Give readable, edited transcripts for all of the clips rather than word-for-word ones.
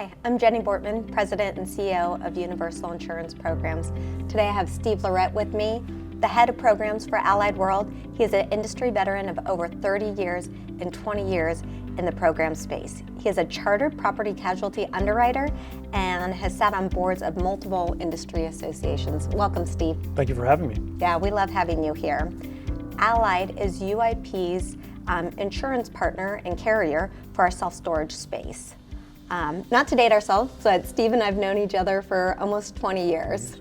Hi, I'm Jenny Bortman, President and CEO of Universal Insurance Programs. Today I have Steve Lorette with me, the head of programs for Allied World. He is an industry veteran of over 30 years and 20 years in the program space. He is a chartered property casualty underwriter and has sat on boards of multiple industry associations. Welcome, Steve. Thank you for having me. Yeah, we love having you here. Allied is UIP's insurance partner and carrier for our self-storage space. Not to date ourselves, but Steve and I have known each other for almost 20 years.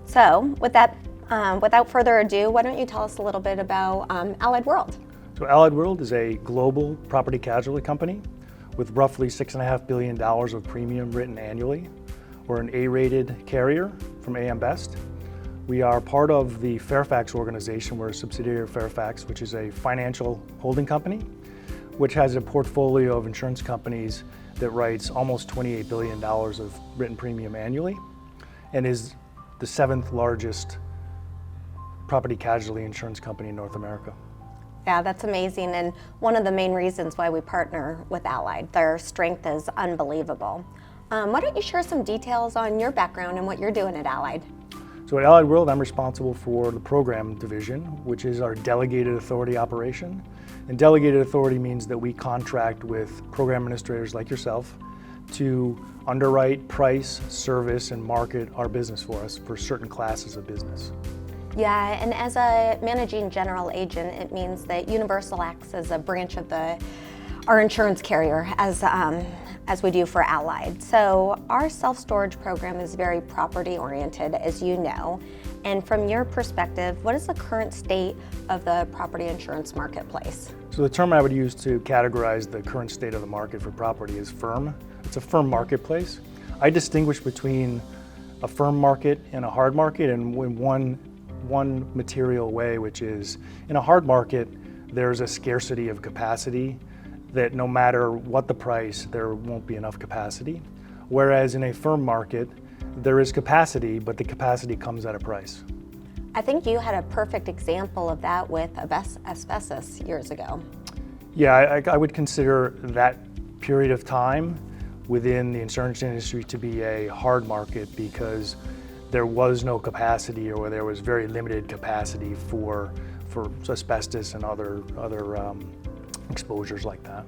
So with that, without further ado, why don't you tell us a little bit about Allied World? So Allied World is a global property casualty company with roughly $6.5 billion of premium written annually. We're an A-rated carrier from AM Best. We are part of the Fairfax organization. We're a subsidiary of Fairfax, which is a financial holding company, which has a portfolio of insurance companies that writes almost $28 billion of written premium annually and is the 7th largest property casualty insurance company in North America. Yeah, that's amazing, and one of the main reasons why we partner with Allied. Their strength is unbelievable. Why don't you share some details on your background and what you're doing at Allied? So at Allied World, I'm responsible for the program division, which is our delegated authority operation. And delegated authority means that we contract with program administrators like yourself to underwrite, price, service, and market our business for us for certain classes of business. Yeah, and as a managing general agent, it means that Universal acts as a branch of our insurance carrier as we do for Allied. So our self-storage program is very property oriented, as you know. And from your perspective, what is the current state of the property insurance marketplace? So the term I would use to categorize the current state of the market for property is firm. It's a firm marketplace. I distinguish between a firm market and a hard market in one material way, which is in a hard market, there's a scarcity of capacity that no matter what the price, there won't be enough capacity. Whereas in a firm market, there is capacity, but the capacity comes at a price. I think you had a perfect example of that with asbestos years ago. Yeah, I would consider that period of time within the insurance industry to be a hard market because there was no capacity, or there was very limited capacity for asbestos and other exposures like that.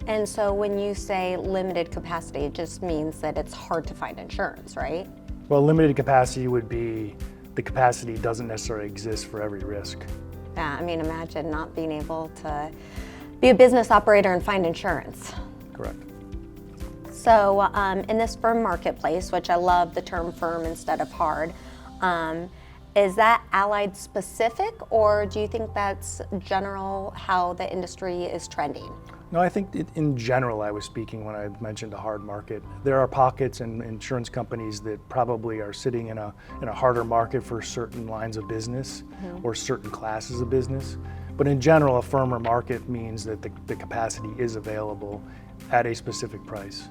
And so when you say limited capacity, it just means that it's hard to find insurance, right? Well, limited capacity would be the capacity doesn't necessarily exist for every risk. Yeah, I mean, imagine not being able to be a business operator and find insurance. Correct. So in this firm marketplace, which I love the term firm instead of hard, is that Allied specific, or do you think that's general how the industry is trending? No, I think in general I was speaking when I mentioned a hard market. There are pockets and insurance companies that probably are sitting in a harder market for certain lines of business or certain classes of business. But in general, a firmer market means that the capacity is available at a specific price.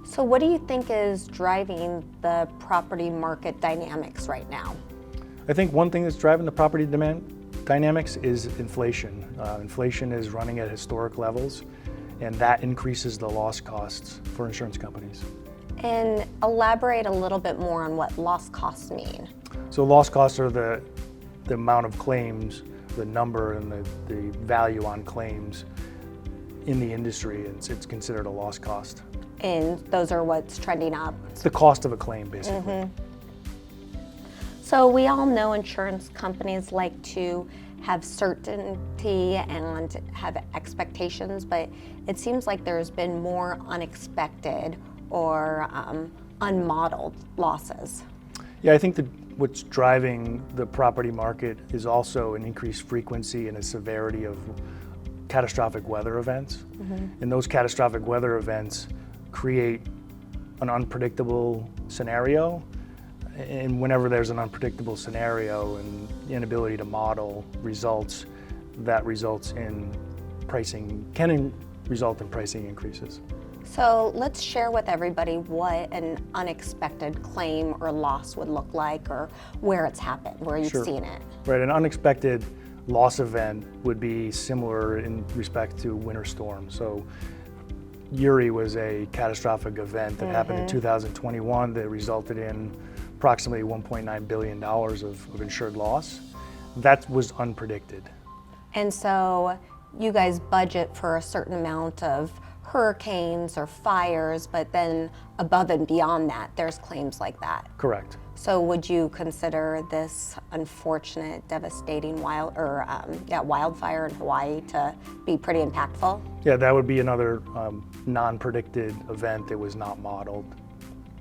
So what do you think is driving the property market dynamics right now? I think one thing that's driving the property dynamics is inflation. Inflation is running at historic levels, and that increases the loss costs for insurance companies. And elaborate a little bit more on what loss costs mean. So loss costs are the amount of claims, the number and the value on claims in the industry. It's considered a loss cost. And those are what's trending up. It's the cost of a claim, basically. So we all know insurance companies like to have certainty and have expectations, but it seems like there's been more unexpected or unmodeled losses. Yeah, I think that what's driving the property market is also an increased frequency and a severity of catastrophic weather events. And those catastrophic weather events create an unpredictable scenario. And whenever there's an unpredictable scenario and the inability to model results, that results in pricing, can result in pricing increases. So let's share with everybody what an unexpected claim or loss would look like, or where it's happened, where you've seen it. Right, an unexpected loss event would be similar in respect to winter storm. So Uri was a catastrophic event that happened in 2021 that resulted in approximately $1.9 billion of insured loss. That was unpredicted. And so you guys budget for a certain amount of hurricanes or fires, but then above and beyond that, there's claims like that. Correct. So would you consider this unfortunate, devastating wildfire in Hawaii to be pretty impactful? Yeah, that would be another non-predicted event that was not modeled.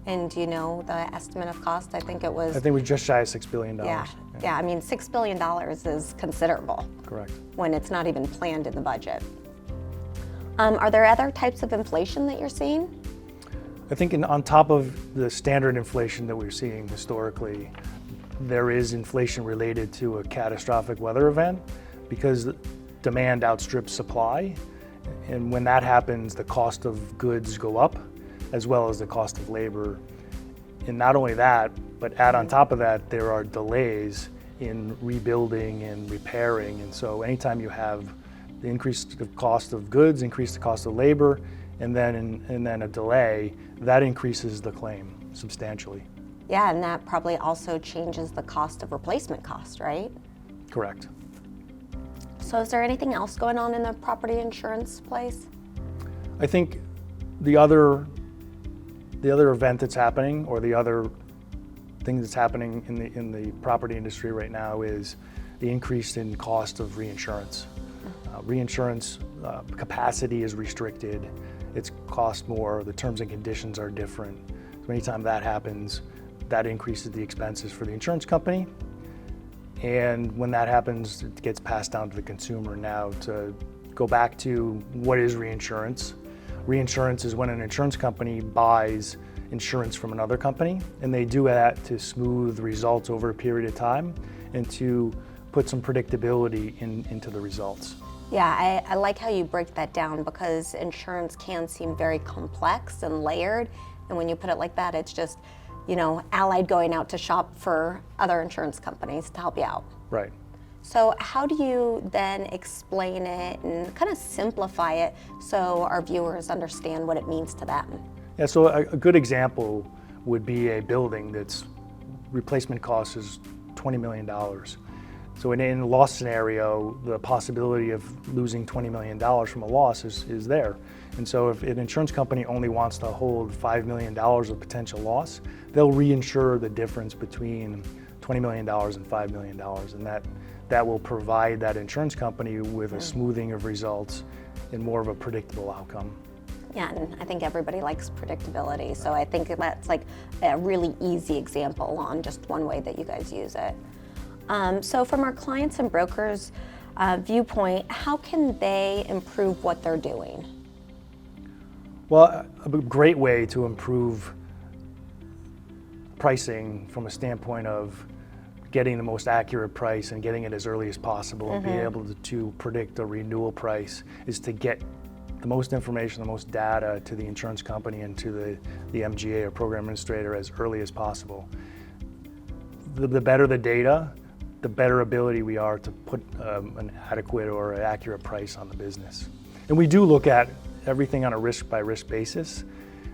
And do you know the estimate of cost? I think it was just shy of $6 billion. Yeah, I mean, $6 billion is considerable. Correct. When it's not even planned in the budget. Are there other types of inflation that you're seeing? I think on top of the standard inflation that we're seeing historically, there is inflation related to a catastrophic weather event because demand outstrips supply. And when that happens, the cost of goods go up as well as the cost of labor. And not only that, but add on top of that, there are delays in rebuilding and repairing. And so anytime you have the increased cost of goods, increase the cost of labor, and then a delay, that increases the claim substantially. Yeah, and that probably also changes the cost of replacement cost, right? Correct. So is there anything else going on in the property insurance place? I think the other event that's happening, or the other thing that's happening in the property industry right now, is the increase in cost of reinsurance. Reinsurance capacity is restricted. It's cost more. The terms and conditions are different. So anytime that happens, that increases the expenses for the insurance company. And when that happens, it gets passed down to the consumer. Now, to go back to what is reinsurance? Reinsurance is when an insurance company buys insurance from another company, and they do that to smooth results over a period of time and to put some predictability into the results. Yeah, I like how you break that down, because insurance can seem very complex and layered, and when you put it like that, it's just, Allied going out to shop for other insurance companies to help you out. Right. So how do you then explain it and kind of simplify it so our viewers understand what it means to them? Yeah, so a good example would be a building that's replacement cost is $20 million. So in a loss scenario, the possibility of losing $20 million from a loss is there. And so if an insurance company only wants to hold $5 million of potential loss, they'll reinsure the difference between $20 million and $5 million. And that will provide that insurance company with a smoothing of results and more of a predictable outcome. Yeah, and I think everybody likes predictability. So I think that's like a really easy example on just one way that you guys use it. So from our clients and brokers' viewpoint, how can they improve what they're doing? Well, a great way to improve pricing from a standpoint of getting the most accurate price and getting it as early as possible and being able to predict a renewal price is to get the most information, the most data to the insurance company and to the MGA or program administrator as early as possible. The better the data, the better ability we are to put an adequate or an accurate price on the business. And we do look at everything on a risk-by-risk basis,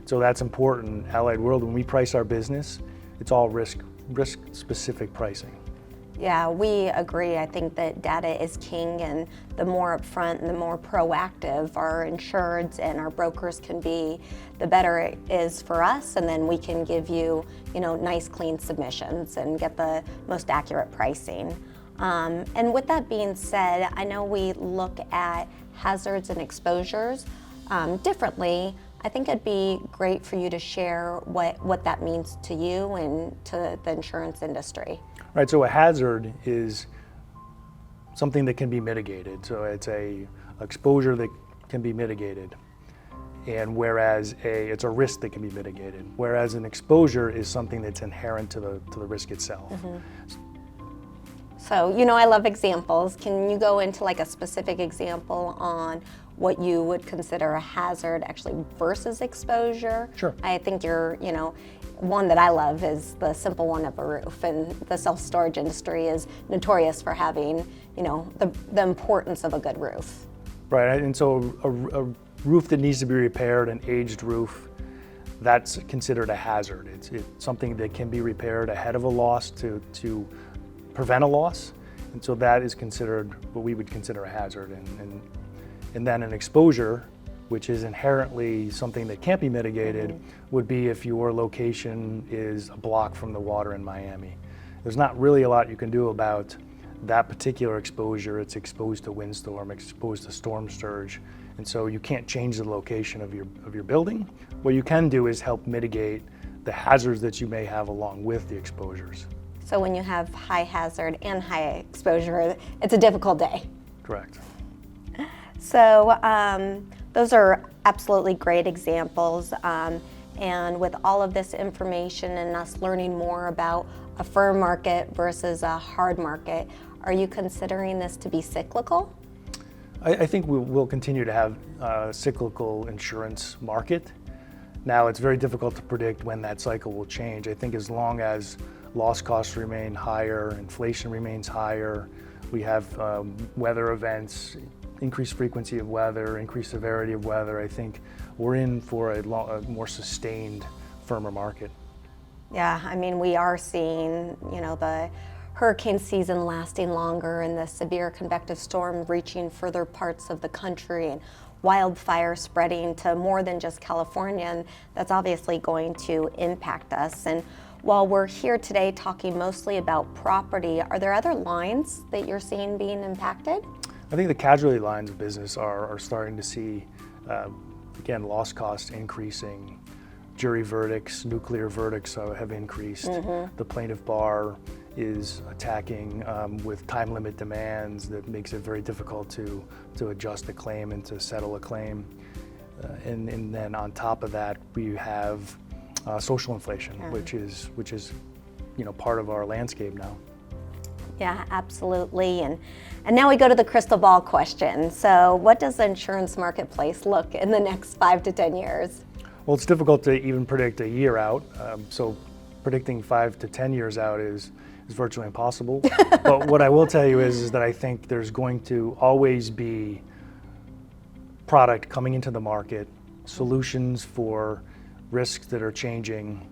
so that's important. Allied World, when we price our business, it's all risk-specific pricing. Yeah, we agree. I think that data is king, and the more upfront and the more proactive our insureds and our brokers can be, the better it is for us, and then we can give you, nice, clean submissions and get the most accurate pricing. And with that being said, I know we look at hazards and exposures differently. I think it'd be great for you to share what that means to you and to the insurance industry. Right, so a hazard is something that can be mitigated. So it's a exposure that can be mitigated. And whereas it's a risk that can be mitigated. Whereas an exposure is something that's inherent to the risk itself. So, I love examples. Can you go into like a specific example on what you would consider a hazard actually versus exposure? Sure. I think one that I love is the simple one of a roof, and the self-storage industry is notorious for having, the importance of a good roof. Right, and so roof that needs to be repaired, an aged roof, that's considered a hazard. It's something that can be repaired ahead of a loss to prevent a loss. And so that is considered what we would consider a hazard. And then an exposure, which is inherently something that can't be mitigated, would be if your location is a block from the water in Miami. There's not really a lot you can do about that particular exposure. It's exposed to windstorm, exposed to storm surge, and so you can't change the location of your building. What you can do is help mitigate the hazards that you may have along with the exposures. So when you have high hazard and high exposure, it's a difficult day. Correct. So those are absolutely great examples. And with all of this information and us learning more about a firm market versus a hard market, are you considering this to be cyclical? I think we'll continue to have a cyclical insurance market. Now, it's very difficult to predict when that cycle will change. I think as long as loss costs remain higher, inflation remains higher, we have weather events, increased frequency of weather, increased severity of weather, I think we're in for a more sustained, firmer market. Yeah, I mean, we are seeing, the hurricane season lasting longer and the severe convective storm reaching further parts of the country and wildfire spreading to more than just California, and that's obviously going to impact us. And while we're here today talking mostly about property, are there other lines that you're seeing being impacted? I think the casualty lines of business are starting to see, again, loss costs increasing. Jury verdicts, nuclear verdicts have increased. The plaintiff bar is attacking with time limit demands that makes it very difficult to adjust a claim and to settle a claim. And then on top of that, we have social inflation, which is part of our landscape now. Yeah, absolutely. And now we go to the crystal ball question. So what does the insurance marketplace look in the next 5 to 10 years? Well, it's difficult to even predict a year out. So predicting 5 to 10 years out is virtually impossible. But what I will tell you is that I think there's going to always be product coming into the market, solutions for risks that are changing.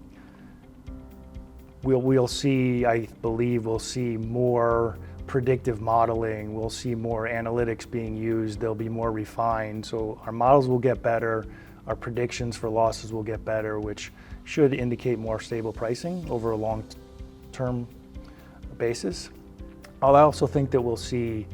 We'll see, I believe, we'll see more predictive modeling. We'll see more analytics being used. They'll be more refined. So our models will get better. Our predictions for losses will get better, which should indicate more stable pricing over a long-term basis. I also think that we'll see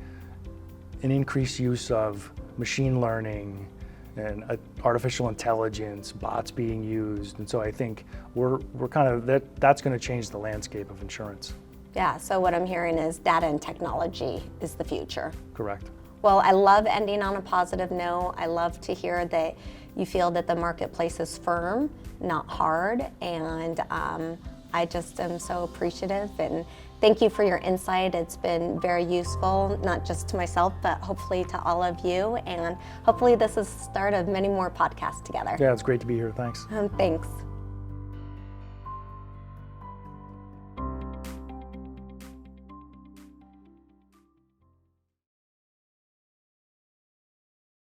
an increased use of machine learning and artificial intelligence, bots being used. And so I think we're kind of, that's going to change the landscape of insurance. Yeah, so what I'm hearing is data and technology is the future. Correct. Well, I love ending on a positive note. I love to hear that you feel that the marketplace is firm, not hard, and I just am so appreciative, and thank you for your insight. It's been very useful, not just to myself, but hopefully to all of you, and hopefully this is the start of many more podcasts together. Yeah, it's great to be here. Thanks. Thanks.